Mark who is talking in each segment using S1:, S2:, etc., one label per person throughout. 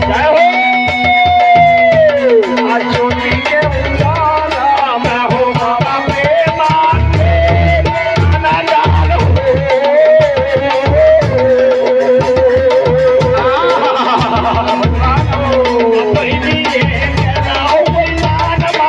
S1: जय हो चोटी के उजाला मैं हो बाबा प्रेमा अनाजान हो बहनी ये जाओ बलिदान बा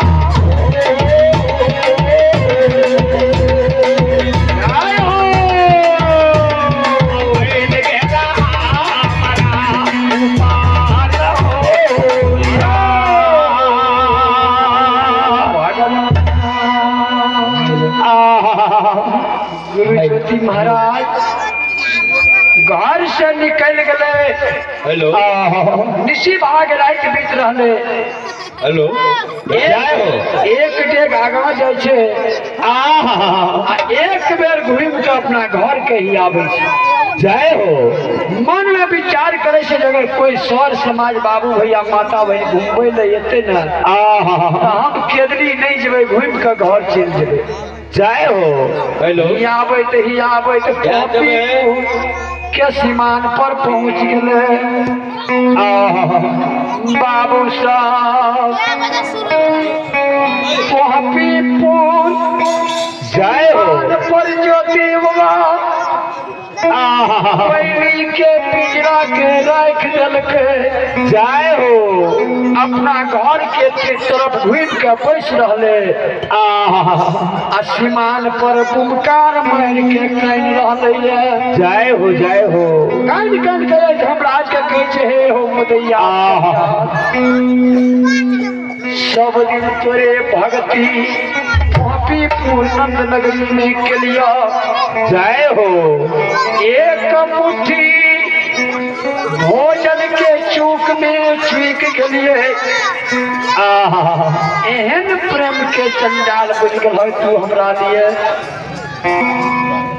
S1: गुरुजी महाराज घर से निकल गए।
S2: हेलो
S1: निशी भाग रात बीत रहले।
S2: हेलो
S1: एक डेग आगा जाय छे आ एक बेर घूम के अपना घर के ही आवे छे।
S2: जय हो
S1: मन में विचार करे से अगर कोई सर समाज बाबू भैया माता बहन घूमबे ले एते न हम केदरी नहीं जेबे घूम के घर चल जेबे।
S2: जय हो हेलो
S1: ही आवे के सीमान पर पहुंच गए। बाबू साहब पोहपीपुर
S2: जय हो
S1: पर ज्योति बाबा पहली के पिंजरा के रख दिलके।
S2: जय हो
S1: अपना घर के तरफ घूम के बैस रहले। आसमान पर बुमकार मार के कान रहले।
S2: जय हो
S1: कान करे हमरा आज के कहे छे हे हो मुदैया सब दिन तोरे भक्ति पोहपीपुर नंद नगरी में के लिया।
S2: जय हो
S1: एक मुट्ठी भोजन के चूक में चूक के लिए एहन प्रेम के चंडाल बुझ गल तू हमरा लिए।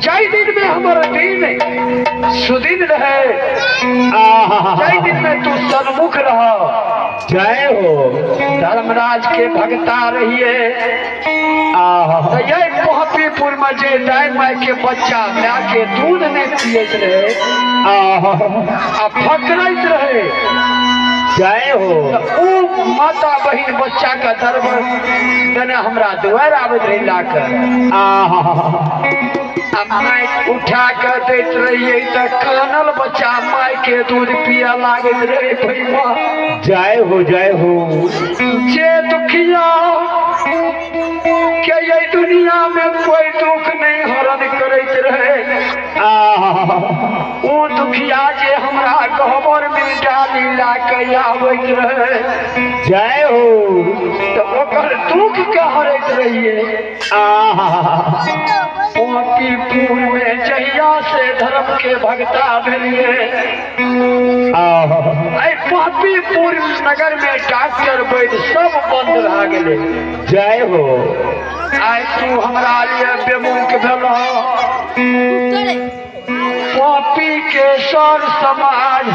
S1: जय दिन में हमारा दिन सुदिन रहे। जय दिन में तू सन्मुख रहा।
S2: जय हो
S1: धर्मराज के भगता रहिए। यही पोहपीपुर में जे दाई माई के बच्चा ला के दूध नहीं पियत रहे फकरत रहे।
S2: जय हो
S1: ओ माता बहन बच्चा का दरबार देने हमरा द्वार आवत रही लाकर माई उठा कर देत रहिए तो कानल बच्चा माई के दूध पिया लागत रहे। भैया
S2: जय हो
S1: जे दुखिया के ये दुनिया में कोई दुख नहीं हरण करत रहे ओ दुखिया जे हमरा गहबर में डाली ला के आवत रहे।
S2: जय हो
S1: तो ओकर दुख के हरत रहिए। पोहपीपुर में जहिया से धर्म के भगता भेलिए। पोहपीपुर नगर में डॉक्टर वैद्य सब बंद रह गए।
S2: जय हो
S1: आइ तू हमरा लिए बेमुख भेल। पोपी के सर समाज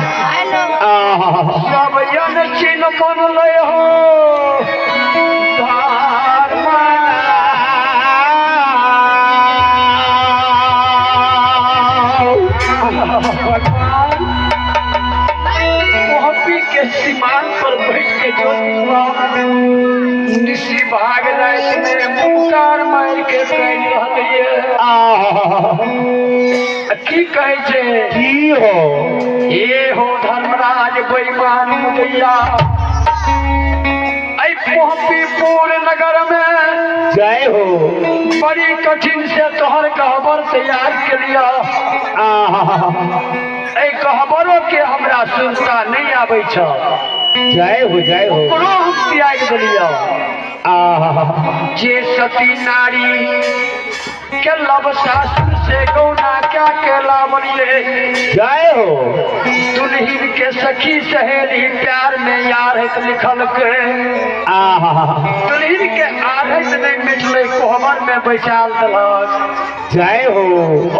S1: सब यन चिन्ह मन ले हो। पोपी के सीमान पर बैठ के निशी भाग रात में मुकार मार के कह रहलिए। की कहे छे
S2: की हो
S1: ये हो धर्मराज बेईमान मुदैया पोहपीपुर नगर में।
S2: जय हो
S1: बड़ी कठिन से तोहर कहबर तैयार के लिया। कहबरों के हमरा सुनता नहीं आवे छ।
S2: जय हो
S1: ओकरो हम त्याग दिलिया। जे सती नारी के लब शास्त्र से गौना क्या के लावलिए।
S2: जय हो
S1: दुल्हिन के सखी सहेली प्यार में यार है लिखल के दुल्हिन के आरत नहीं मिटले कोहबर में बैसाल दलक।
S2: जय हो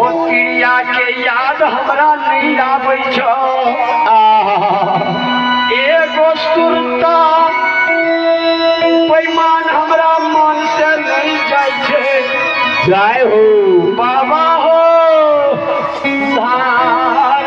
S1: ओ क्रिया के याद हमरा नहीं आवे छ। एगो सुरता पैमान हमरा मन से नहीं जाय छे।
S2: जय हो
S1: बाबा हो धार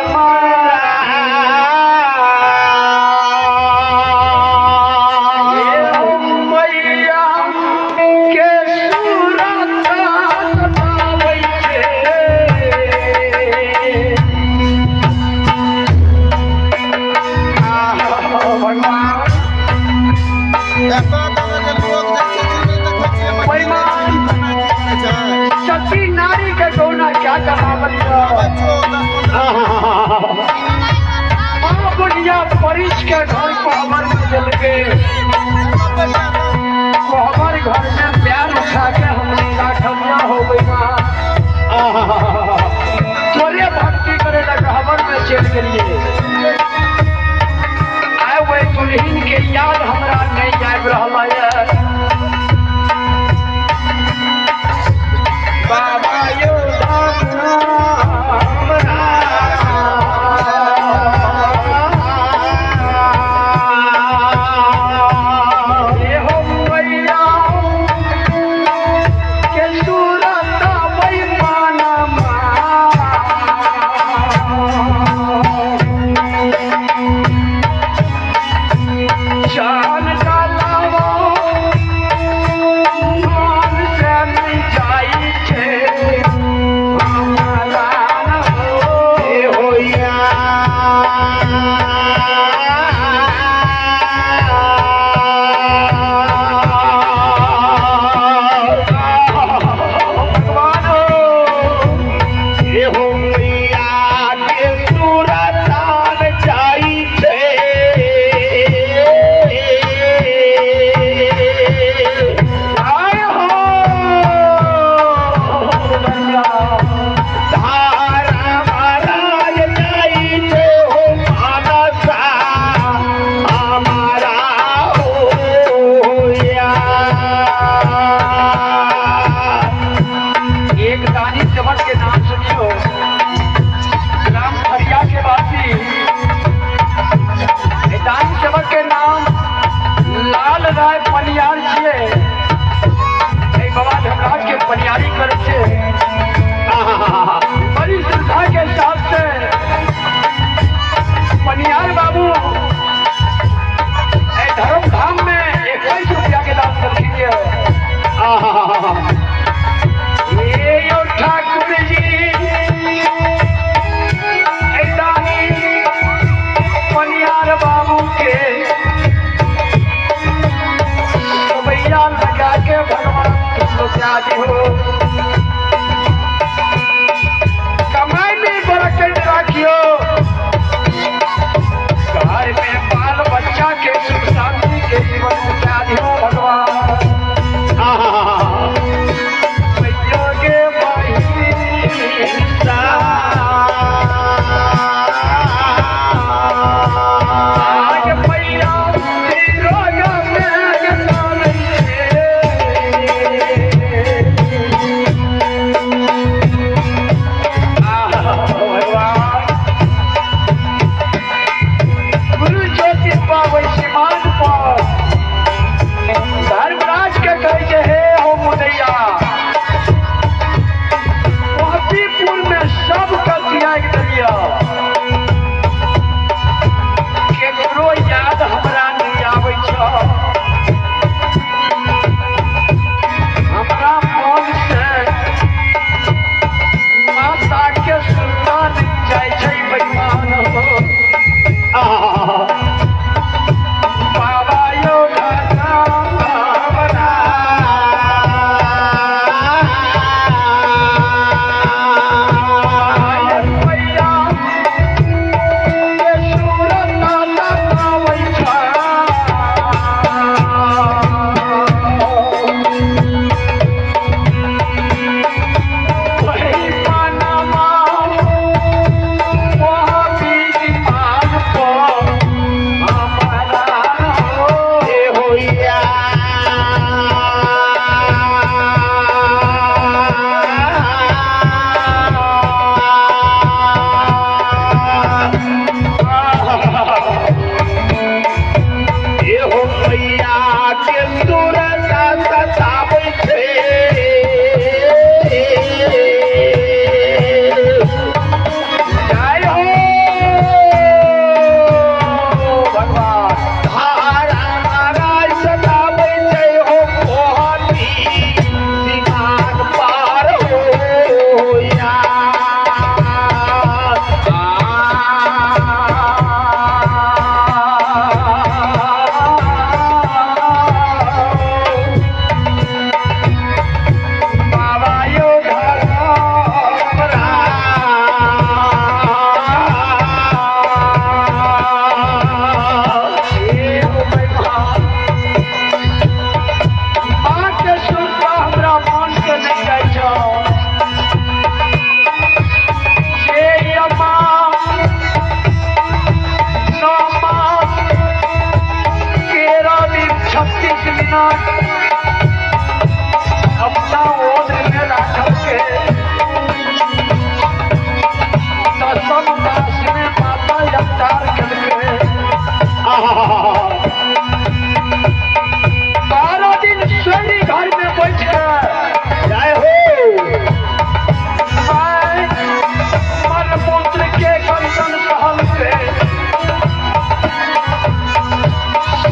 S1: सती नारी के गौना क्या कमावल बुढ़िया परिच के घर कोहबर में जल के कोहबर घर में प्यार उठा के हमने राखलिया हो गई माँ थोड़े भक्ति करे खबर में चल गए आए हुए दुल्हन के याद हमरा नहीं जाब रहा है बाबा यो हमरा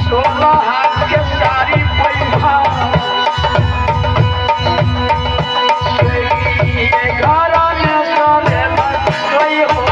S1: सोना हाथ के सारी पैसा घरा में सारे गई हो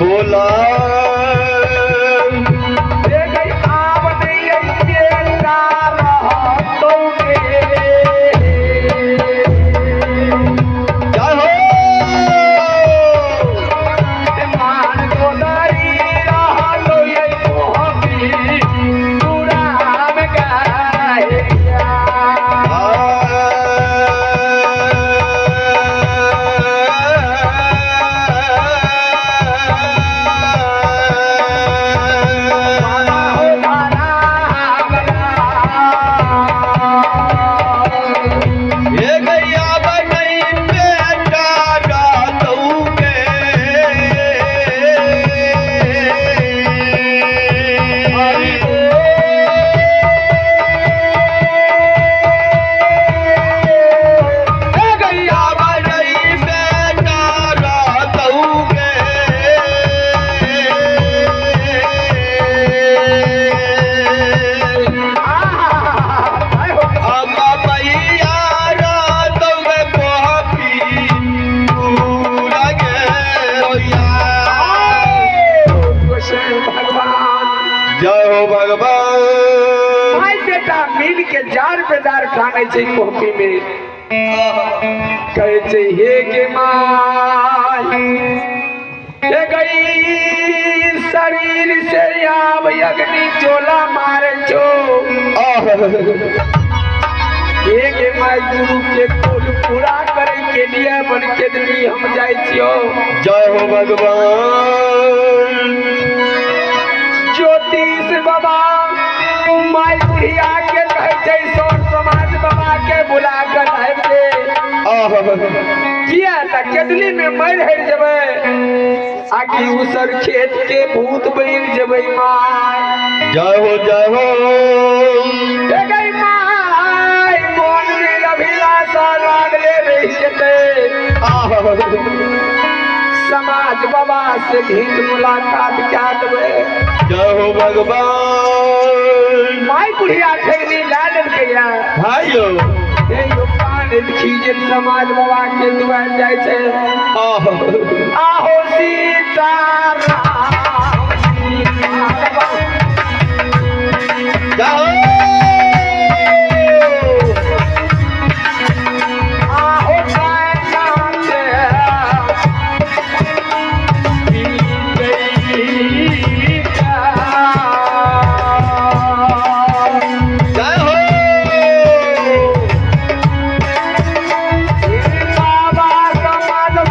S2: बोला
S1: आव नहीं माय बेटा मिल के जार बेदार खाने छै कॉपी में कहे छै हे के माय हे गई शरीर से आब अग्नि चोला मारे छो हे के माय गुरु के कोल पूरा करे के लिए बन के दिल्ली हम जाय छियो।
S2: जय हो भगवान।
S1: ज्योतिष बाबा माय बुढ़िया के कहे छै सौर समाज बाबा के बुला कर आबि के किया त केतली में मर हर जबे आकि उसर खेत के भूत बन जबे माय।
S2: जय हो जय हो।
S1: हे गई माय मन में अभिलाषा लागले रही जते समाज बाबा से घीच मुलाकात क्या देवे।
S2: जय हो भगवान।
S1: माय बुढ़िया ठगनी लाल गया
S2: भाइयो
S1: हे यो पान खीजे समाज बाबा के दुआर जाय छै आहो सीताराम
S2: जाओ
S1: आहो कांते
S2: जय हो।
S1: बाबा समाज सालो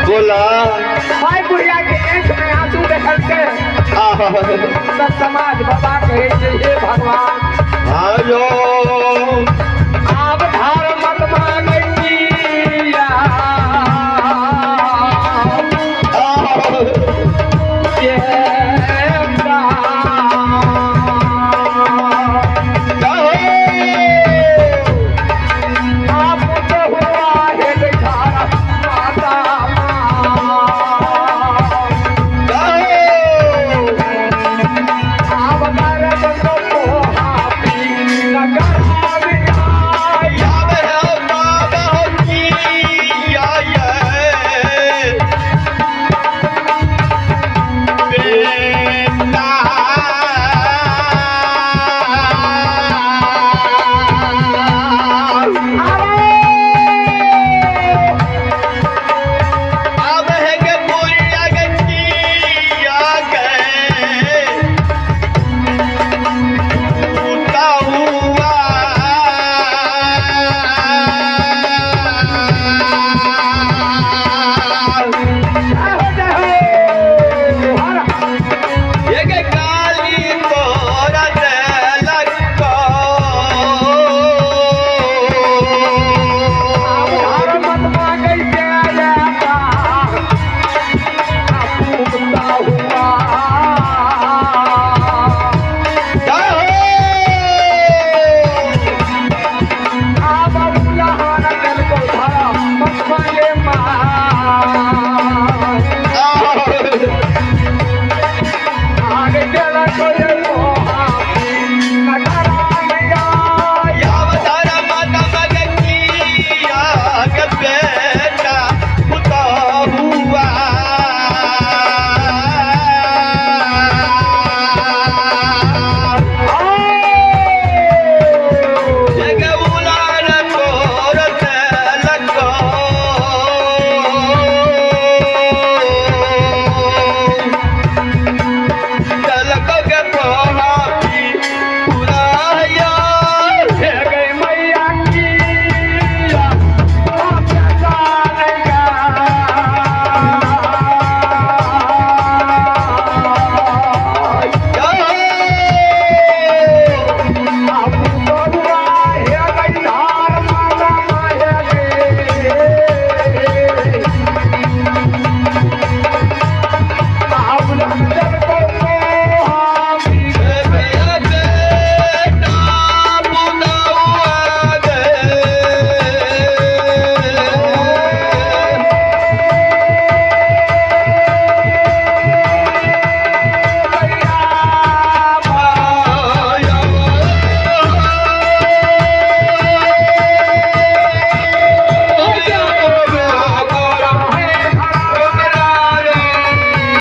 S2: बोला
S1: भाई बुढ़िया के आंख में आंसू देखल के सब समाज बाबा कहे छै हे भगवान
S2: आयो